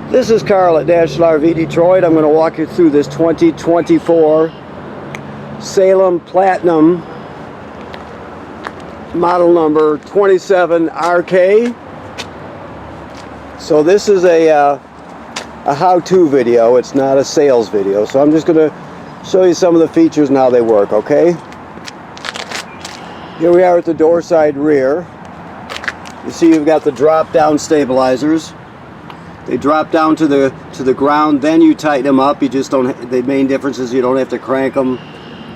This is Carl at National RV Detroit. I'm going to walk you through this 2024 Salem Platinum model number 27RK. So this is a how-to video. It's not a sales video. So I'm just going to show you some of the features and how they work, okay? Here we are at the door side rear. You see you've got the drop-down stabilizers. They drop down to the ground, then you tighten them up. You just don't. The main difference is you don't have to crank them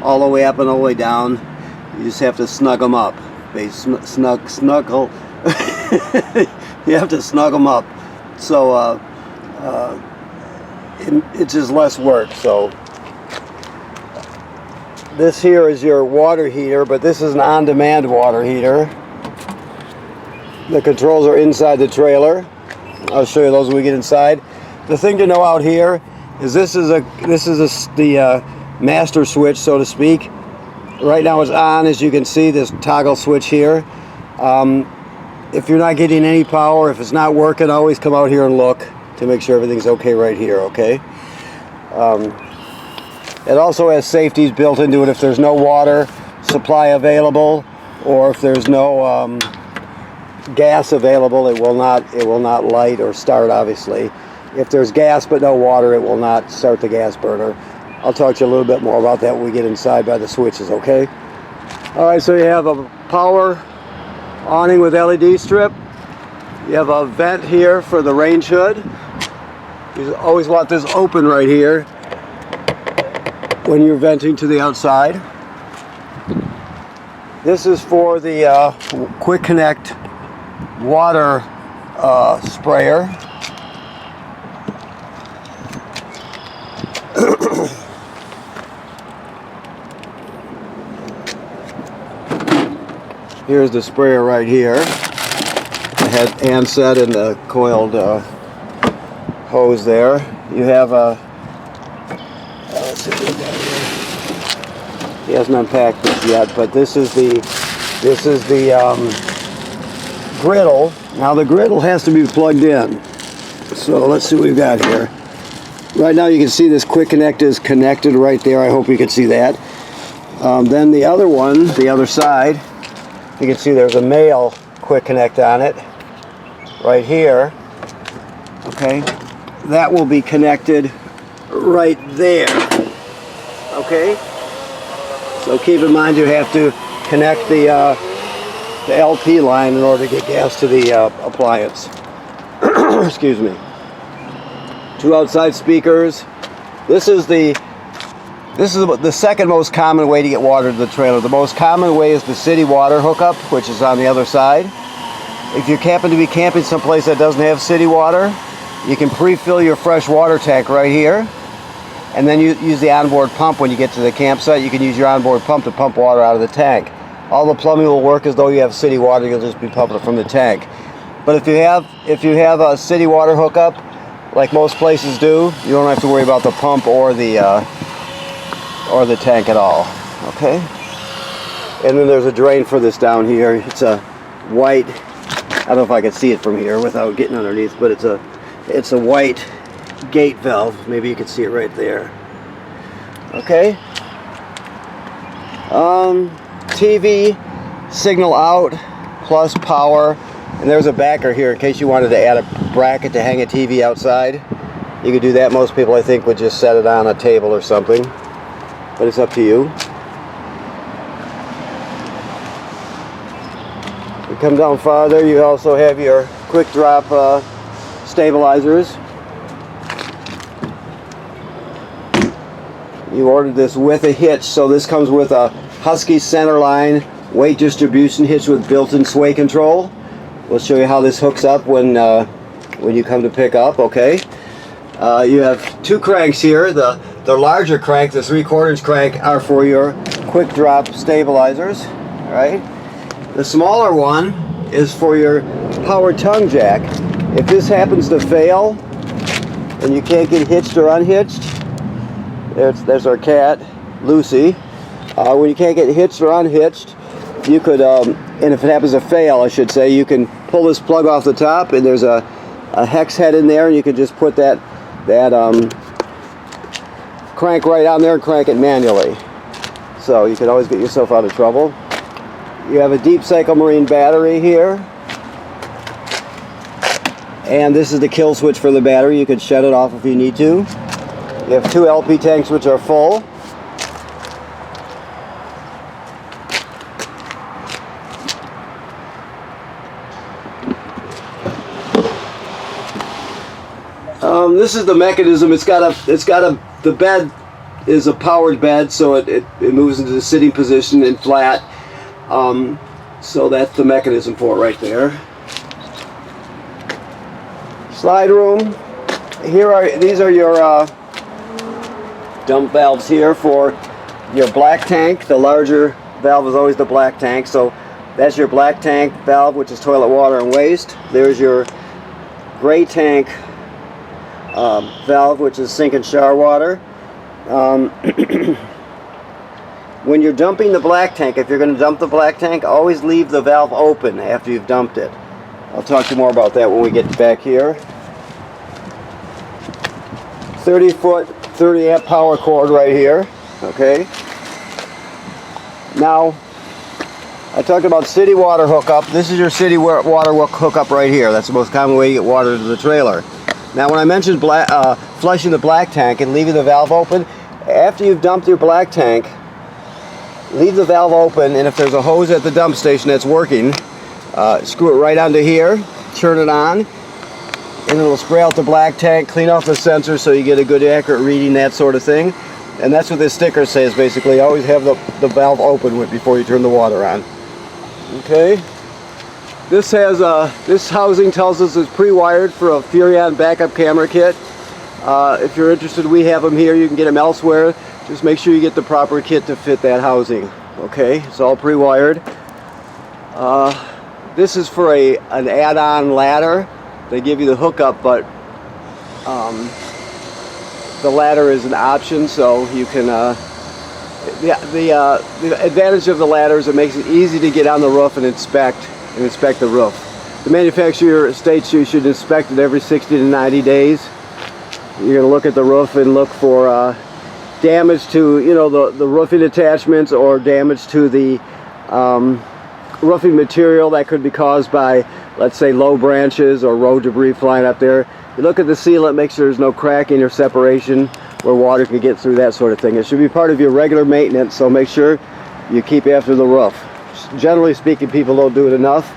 all the way up and all the way down. You just have to snug them up. They snuggle. You have to snug them up. So it's just less work. So this here is your water heater, but this is an on-demand water heater. The controls are inside the trailer. I'll show you those when we get inside. The thing to know out here is this is the master switch, so to speak. Right now it's on, as you can see, this toggle switch here. If you're not getting any power, if it's not working, always come out here and look to make sure everything's okay right here, okay? It also has safeties built into it. If there's no water supply available, or if there's no gas available, it will not light or start, obviously. If there's gas but no water, it will not start the gas burner. I'll talk to you a little bit more about that when we get inside by the switches, okay? Alright, so you have a power awning with LED strip. You have a vent here for the range hood. You always want this open right here when you're venting to the outside. This is for the quick connect water sprayer. Here's the sprayer right here. It has handset and the coiled hose there. You have a let's see what we got here. He hasn't unpacked this yet, but this is the griddle. Now the griddle has to be plugged in. So let's see what we've got here. Right now you can see this quick connect is connected right there. I hope you can see that. Then the other one, the other side, you can see there's a male quick connect on it right here. Okay, that will be connected right there. Okay, so keep in mind you have to connect the LP line in order to get gas to the appliance. Excuse me. 2 outside speakers. This is the second most common way to get water to the trailer. The most common way is the city water hookup, which is on the other side. If you happen to be camping someplace that doesn't have city water, you can pre-fill your fresh water tank right here, and then you use the onboard pump. When you get to the campsite, you can use your onboard pump to pump water out of the tank. All the plumbing will work as though you have city water. You'll just be pumping it from the tank. But if you have a city water hookup, like most places do, you don't have to worry about the pump or the tank at all. Okay. And then there's a drain for this down here. It's a white. I don't know if I can see it from here without getting underneath, but it's a white gate valve. Maybe you can see it right there. Okay. TV signal out plus power, and there's a backer here in case you wanted to add a bracket to hang a TV outside. You could do that. Most people, I think, would just set it on a table or something, but it's up to you. You come down farther, you also have your quick drop stabilizers. You ordered this with a hitch, so this comes with a Husky centerline weight distribution hitch with built-in sway control. We'll show you how this hooks up when you come to pick up. Okay. You have 2 cranks here. The larger crank, the 3/4 crank, are for your quick drop stabilizers. All right. The smaller one is for your power tongue jack. If this happens to fail and you can't get hitched or unhitched, there's our cat, Lucy. When you can't get hitched or unhitched, you could, and if it happens to fail, I should say, you can pull this plug off the top, and there's a a hex head in there, and you can just put that crank right on there and crank it manually. So you can always get yourself out of trouble. You have a deep cycle marine battery here. And this is the kill switch for the battery. You can shut it off if you need to. You have 2 LP tanks which are full. This is the mechanism. The bed is a powered bed, so it moves into the sitting position and flat. So that's the mechanism for it right there. Slide room. These are your dump valves here for your black tank. The larger valve is always the black tank, so that's your black tank valve, which is toilet water and waste. There's your gray tank valve, which is sink and shower water. When you're dumping the black tank, if you're going to dump the black tank, always leave the valve open after you've dumped it. I'll talk to you more about that when we get back here. 30-foot, 30-amp power cord right here. Okay. Now, I talked about city water hookup. This is your city water hookup right here. That's the most common way you get water to the trailer. Now, when I mentioned flushing the black tank and leaving the valve open, after you've dumped your black tank, leave the valve open, and if there's a hose at the dump station that's working, screw it right onto here, turn it on, and it'll spray out the black tank, clean off the sensor so you get a good accurate reading, that sort of thing. And that's what this sticker says, basically. Always have the valve open before you turn the water on. Okay. This housing tells us it's pre-wired for a Furrion backup camera kit. If you're interested, we have them here. You can get them elsewhere. Just make sure you get the proper kit to fit that housing. Okay, it's all pre-wired. This is for an add-on ladder. They give you the hookup, but the ladder is an option, so you can. The advantage of the ladder is it makes it easy to get on the roof and inspect the roof. The manufacturer states you should inspect it every 60 to 90 days. You're going to look at the roof and look for damage to, the roofing attachments, or damage to the roofing material that could be caused by, let's say, low branches or road debris flying up there. You look at the sealant, make sure there's no cracking or separation where water can get through, that sort of thing. It should be part of your regular maintenance, so make sure you keep after the roof. Generally speaking, people don't do it enough,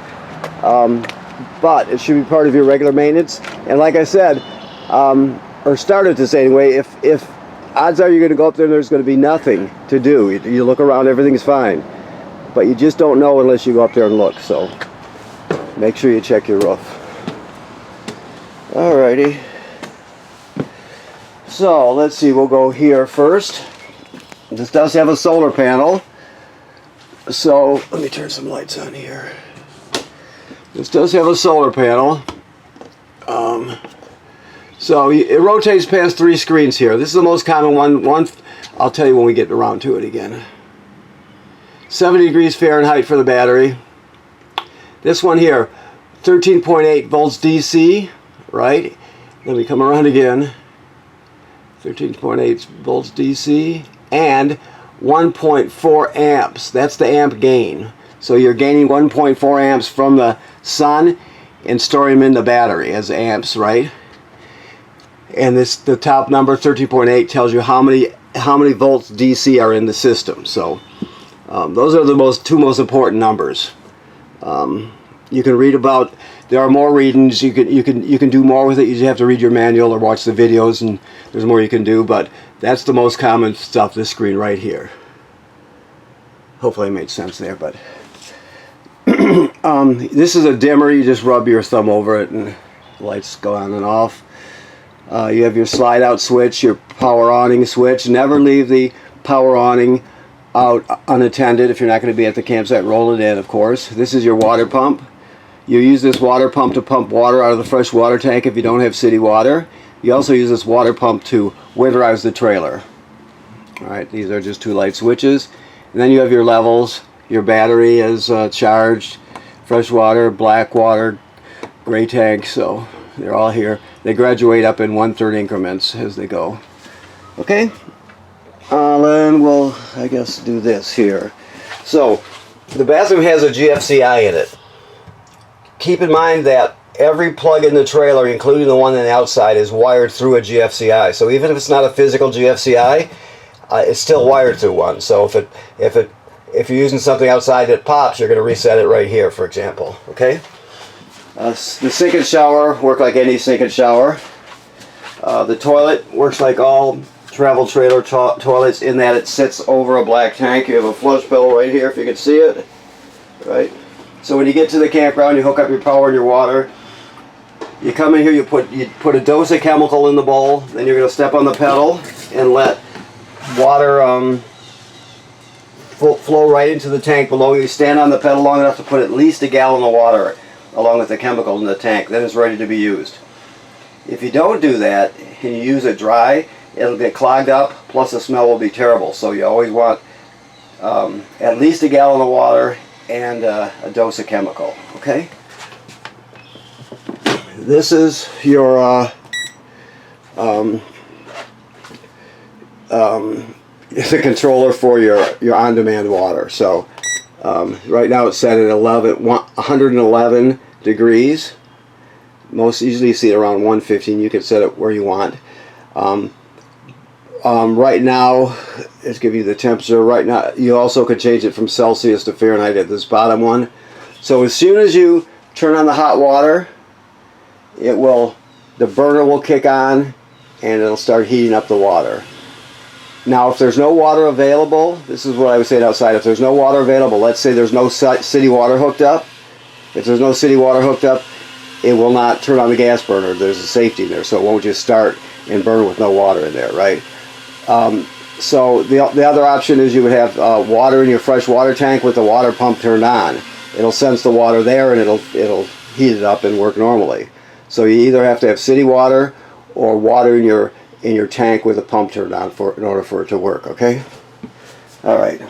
but it should be part of your regular maintenance. And like I said, or started to say anyway, if odds are you're going to go up there and there's going to be nothing to do. You look around, everything's fine, but you just don't know unless you go up there and look. So make sure you check your roof. Alrighty. So let's see, we'll go here first. This does have a solar panel. So let me turn some lights on here. This does have a solar panel. So it rotates past 3 screens here. This is the most common one. I'll tell you when we get around to it again. 70 degrees Fahrenheit for the battery. This one here, 13.8 volts DC, right? Let me come around again. 13.8 volts DC and 1.4 amps. That's the amp gain. So you're gaining 1.4 amps from the sun and storing them in the battery as amps, right? And the top number, 13.8, tells you how many volts DC are in the system. So those are the two most important numbers. You can read about. There are more readings. You can do more with it. You just have to read your manual or watch the videos, and there's more you can do. But that's the most common stuff. This screen right here. Hopefully, it made sense there. But this is a dimmer. You just rub your thumb over it, and the lights go on and off. You have your slide out switch, your power awning switch. Never leave the power awning out unattended if you're not going to be at the campsite. Roll it in, of course. This is your water pump. You use this water pump to pump water out of the fresh water tank if you don't have city water. You also use this water pump to winterize the trailer. Alright, these are just 2 light switches. And then you have your levels. Your battery is charged. Fresh water, black water, gray tank. So They're all here. They graduate up in 1/3 increments as they go. Okay? Then we'll, I guess, do this here. So, the bathroom has a GFCI in it. Keep in mind that every plug in the trailer, including the one on the outside, is wired through a GFCI. So even if it's not a physical GFCI, it's still wired through one. So if you're using something outside that pops, you're going to reset it right here, for example. Okay. The sink and shower work like any sink and shower. The toilet works like all travel trailer toilets in that it sits over a black tank. You have a flush pedal right here, if you can see it. Right. So when you get to the campground, you hook up your power and your water. You come in here, you put a dose of chemical in the bowl, then you're going to step on the pedal and let water flow right into the tank below you. Stand on the pedal long enough to put at least a gallon of water along with the chemical in the tank. Then it's ready to be used. If you don't do that and you use it dry, it'll get clogged up, plus the smell will be terrible. So you always want at least a gallon of water and a dose of chemical. Okay? This is your it's a controller for your on-demand water. So right now it's set at 111 degrees. Most usually you see it around 115. You can set it where you want. Right now, it's giving you the temperature. Right now, you also could change it from Celsius to Fahrenheit at this bottom one. So as soon as you turn on the hot water, the burner will kick on and it'll start heating up the water. Now if there's no water available, this is what I was saying outside, if there's no water available, let's say there's no city water hooked up. If there's no city water hooked up, it will not turn on the gas burner. There's a safety in there, so it won't just start and burn with no water in there, right? So the other option is you would have water in your fresh water tank with the water pump turned on. It'll sense the water there and it'll heat it up and work normally. So you either have to have city water or water in your tank with a pump turned on in order for it to work. Okay. All right.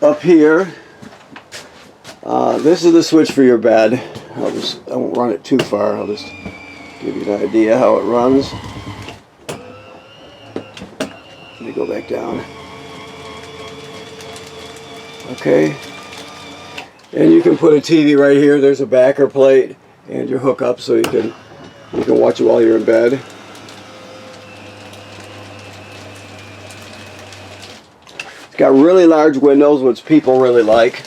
Up here, this is the switch for your bed. I won't run it too far. I'll just give you an idea how it runs. Let me go back down. Okay. And you can put a TV right here. There's a backer plate and your hookup, so you can watch it while you're in bed. It's got really large windows, which people really like.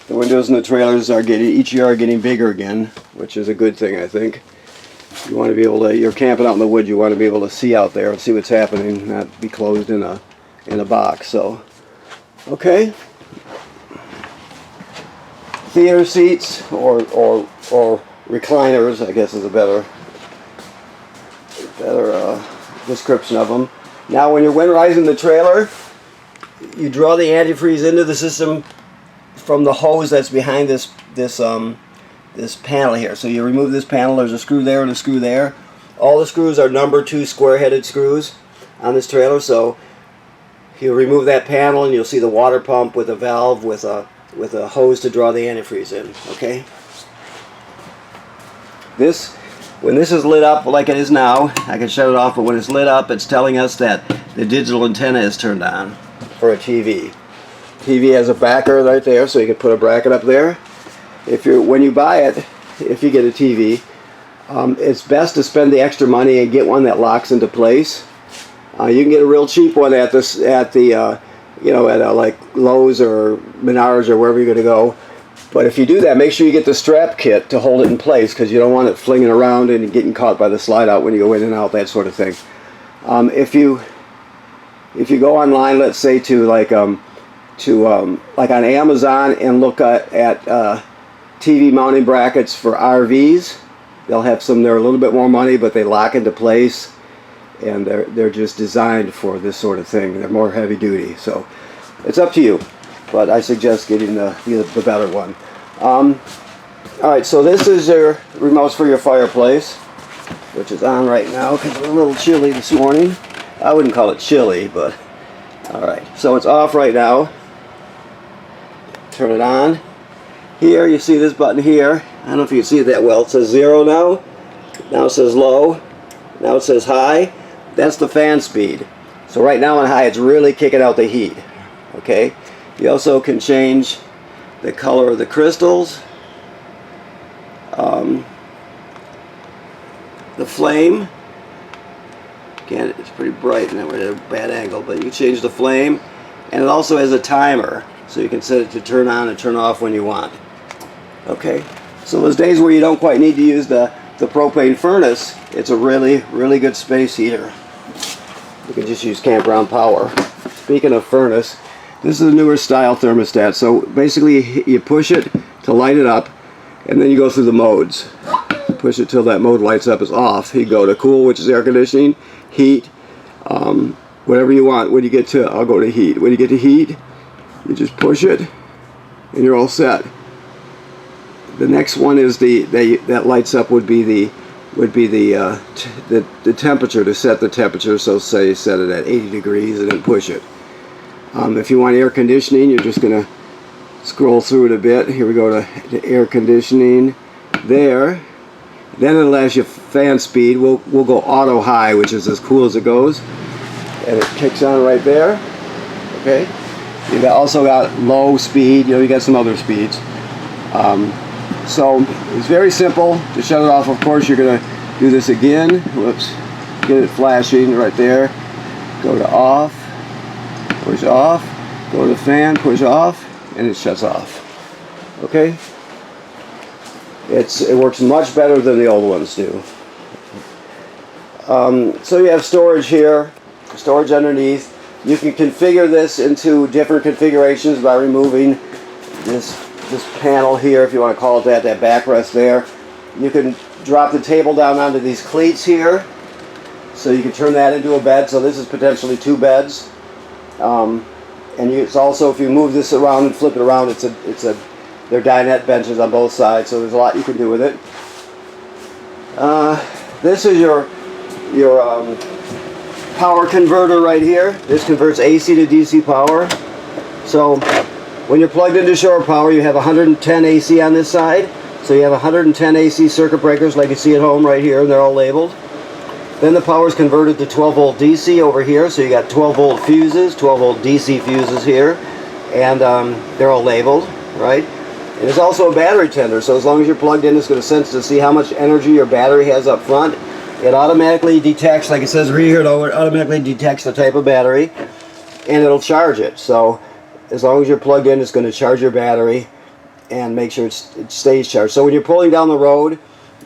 The windows in the trailers each year are getting bigger again, which is a good thing, I think. You want to be able to, you're camping out in the woods, you want to be able to see out there and see what's happening, not be closed in a box. So, okay. Theater seats or recliners, I guess, is a better description of them. Now, when you're winterizing the trailer, you draw the antifreeze into the system from the hose that's behind this panel here. So you remove this panel. There's a screw there and a screw there. All the screws are number 2 square-headed screws on this trailer. So you remove that panel and you'll see the water pump with a valve with a hose to draw the antifreeze in. Okay. When this is lit up like it is now, I can shut it off, but when it's lit up, it's telling us that the digital antenna is turned on for a TV. TV has a backer right there, so you can put a bracket up there. When you buy it, if you get a TV, it's best to spend the extra money and get one that locks into place. You can get a real cheap one at like Lowe's or Menards or wherever you're going to go. But if you do that, make sure you get the strap kit to hold it in place, because you don't want it flinging around and getting caught by the slide out when you go in and out, that sort of thing. If you go online, let's say like on Amazon, and look at TV mounting brackets for RVs, they'll have some. They're a little bit more money, but they lock into place, and they're just designed for this sort of thing. They're more heavy duty, so it's up to you. But I suggest getting the better one. Alright, so this is your remotes for your fireplace, which is on right now because it's a little chilly this morning. I wouldn't call it chilly, but alright. So it's off right now. Turn it on. Here, you see this button here. I don't know if you can see it that well. It says 0 now. Now it says low. Now it says high. That's the fan speed. So right now on high, it's really kicking out the heat. Okay. You also can change the color of the crystals. The flame. Again, it's pretty bright and we're at a bad angle, but you change the flame. And it also has a timer, so you can set it to turn on and turn off when you want. Okay. So those days where you don't quite need to use the propane furnace, it's a really, really good space heater. You can just use campground power. Speaking of furnace, this is a newer style thermostat. So basically you push it to light it up, and then you go through the modes. Push it till that mode lights up is off. You go to cool, which is air conditioning, heat, whatever you want. When you get to, I'll go to heat. When you get to heat, you just push it, and you're all set. The next one is that lights up would be the temperature, to set the temperature. So say set it at 80 degrees and then push it. If you want air conditioning, you're just gonna scroll through it a bit. Here we go to air conditioning. There. Then it'll ask you fan speed. We'll go auto high, which is as cool as it goes, and it kicks on right there. Okay. You've also got low speed. You got some other speeds. So it's very simple to shut it off. Of course, you're going to do this again. Whoops. Get it flashing right there. Go to off. Push off. Go to fan. Push off. And it shuts off. Okay? It works much better than the old ones do. So you have storage here. Storage underneath. You can configure this into different configurations by removing this panel here, if you want to call it that backrest there. You can drop the table down onto these cleats here, so you can turn that into a bed. So this is potentially 2 beds, and it's also, if you move this around and flip it around, they're dinette benches on both sides, so there's a lot you can do with it. This is your power converter right here. This converts AC to DC power. So when you're plugged into shore power, you have 110 AC on this side. So you have 110 AC circuit breakers like you see at home right here, and they're all labeled. Then the power is converted to 12 volt DC over here. So you got 12 volt fuses, 12 volt DC fuses here, and they're all labeled, right? And there's also a battery tender. So as long as you're plugged in, it's going to sense to see how much energy your battery has up front. It automatically detects, like it says right here, it automatically detects the type of battery, and it'll charge it. So as long as you're plugged in, it's going to charge your battery and make sure it stays charged. So when you're pulling down the road,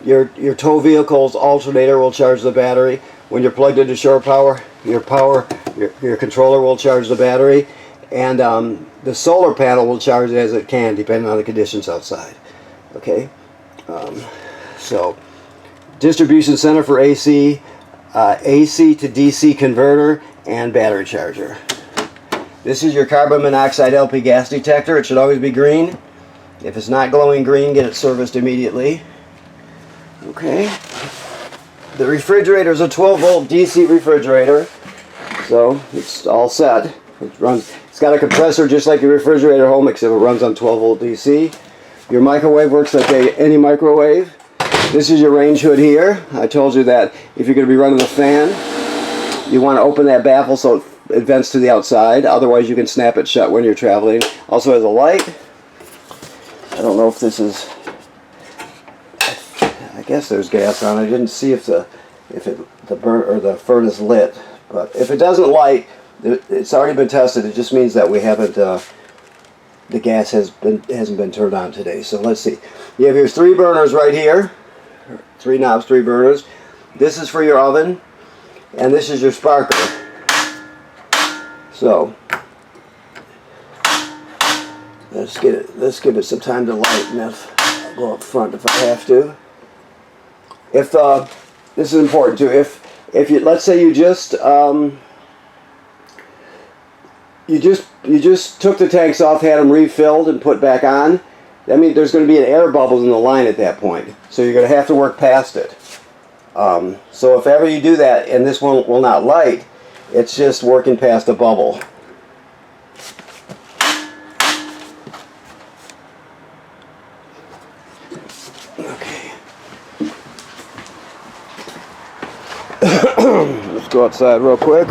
your tow vehicle's alternator will charge the battery. When you're plugged into shore power, your controller will charge the battery, and the solar panel will charge it as it can, depending on the conditions outside. Okay, so distribution center for AC, AC to DC converter, and battery charger. This is your carbon monoxide LP gas detector. It should always be green. If it's not glowing green, get it serviced immediately. Okay. The refrigerator is a 12 volt DC refrigerator, so it's all set. It's got a compressor just like your refrigerator home, except it runs on 12 volt DC. Your microwave works like any microwave. This is your range hood here. I told you that if you're going to be running the fan, you want to open that baffle so it vents to the outside. Otherwise, you can snap it shut when you're traveling. Also has a light. I don't know if this is. I guess there's gas on it. I didn't see if the furnace lit, but if it doesn't light, it's already been tested. It just means that we haven't. The gas hasn't been turned on today. So let's see. You have your 3 burners right here. 3 knobs, 3 burners. This is for your oven, and this is your sparker. So let's give it some time to light, and I'll go up front if I have to. If this is important too. If you, let's say you just took the tanks off, had them refilled and put back on, that means there's going to be an air bubble in the line at that point. So you're going to have to work past it. So if ever you do that and this one will not light, it's just working past a bubble. Let's go outside real quick.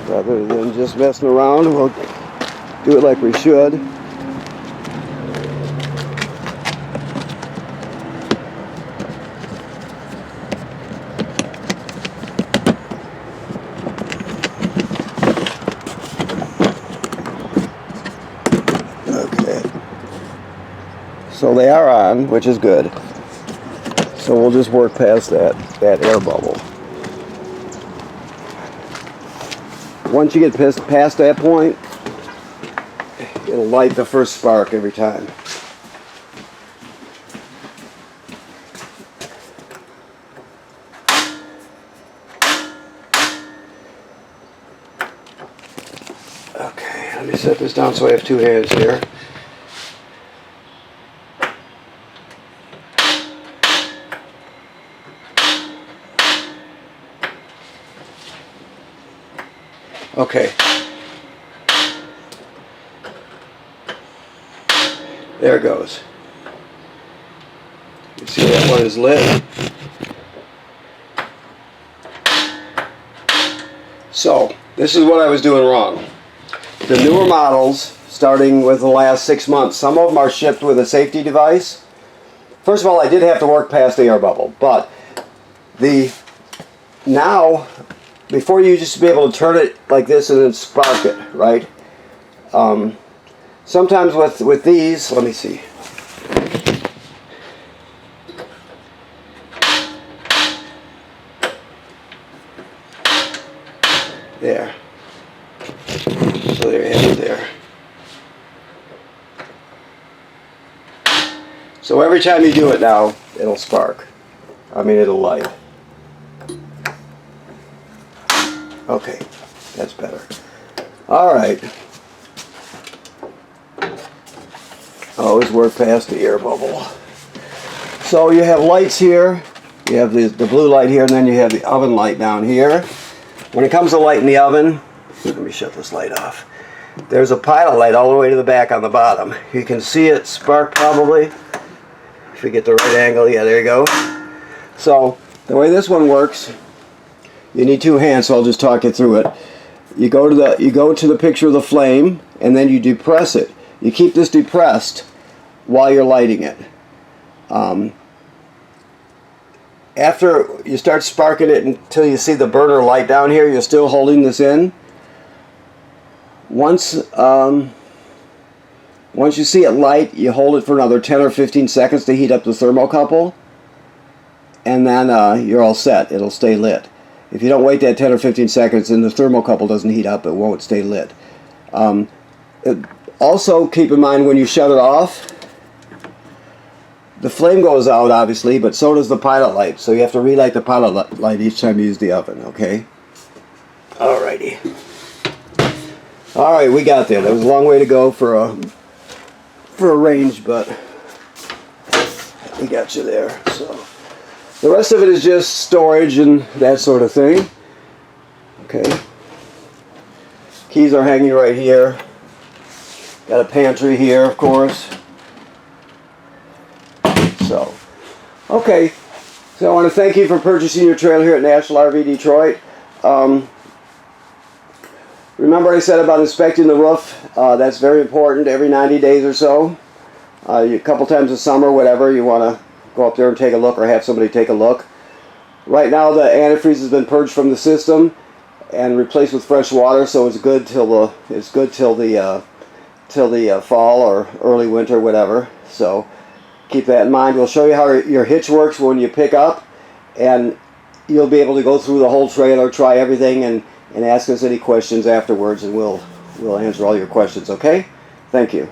Rather than just messing around, we'll do it like we should. Okay. So they are on, which is good. So we'll just work past that air bubble. Once you get past that point, it'll light the first spark every time. Okay, let me set this down so I have two hands here. Okay. There it goes. You see that one is lit. So, this is what I was doing wrong. The newer models, starting with the last 6 months, some of them are shipped with a safety device. First of all, I did have to work past the air bubble, but now, before you used to be able to turn it like this and then spark it, right? Sometimes with these, let me see. There. So there you have it there. So every time you do it now, it'll spark. I mean, it'll light. Okay, that's better. All right. Always work past the air bubble. So you have lights here. You have the blue light here, and then you have the oven light down here. When it comes to light in the oven, let me shut this light off. There's a pilot light all the way to the back on the bottom. You can see it spark probably. If we get the right angle, yeah, there you go. So the way this one works, you need two hands, so I'll just talk you through it. You go to the picture of the flame, and then you depress it. You keep this depressed while you're lighting it. After you start sparking it until you see the burner light down here, you're still holding this in. Once you see it light, you hold it for another 10 or 15 seconds to heat up the thermocouple, and then you're all set. It'll stay lit. If you don't wait that 10 or 15 seconds and the thermocouple doesn't heat up, it won't stay lit. Also, keep in mind when you shut it off, the flame goes out obviously, but so does the pilot light. So you have to relight the pilot light each time you use the oven, okay? Alrighty. Alright, we got there. That was a long way to go for a range, but we got you there. So the rest of it is just storage and that sort of thing. Okay. Keys are hanging right here. Got a pantry here, of course. So, okay. So I want to thank you for purchasing your trailer here at National RV Detroit. Remember I said about inspecting the roof. That's very important every 90 days or so. A couple times a summer, whatever, you want to go up there and take a look or have somebody take a look. Right now the antifreeze has been purged from the system and replaced with fresh water, so it's good till the fall or early winter, whatever. So keep that in mind. We'll show you how your hitch works when you pick up, and you'll be able to go through the whole trailer, try everything, and ask us any questions afterwards, and we'll answer all your questions, okay? Thank you.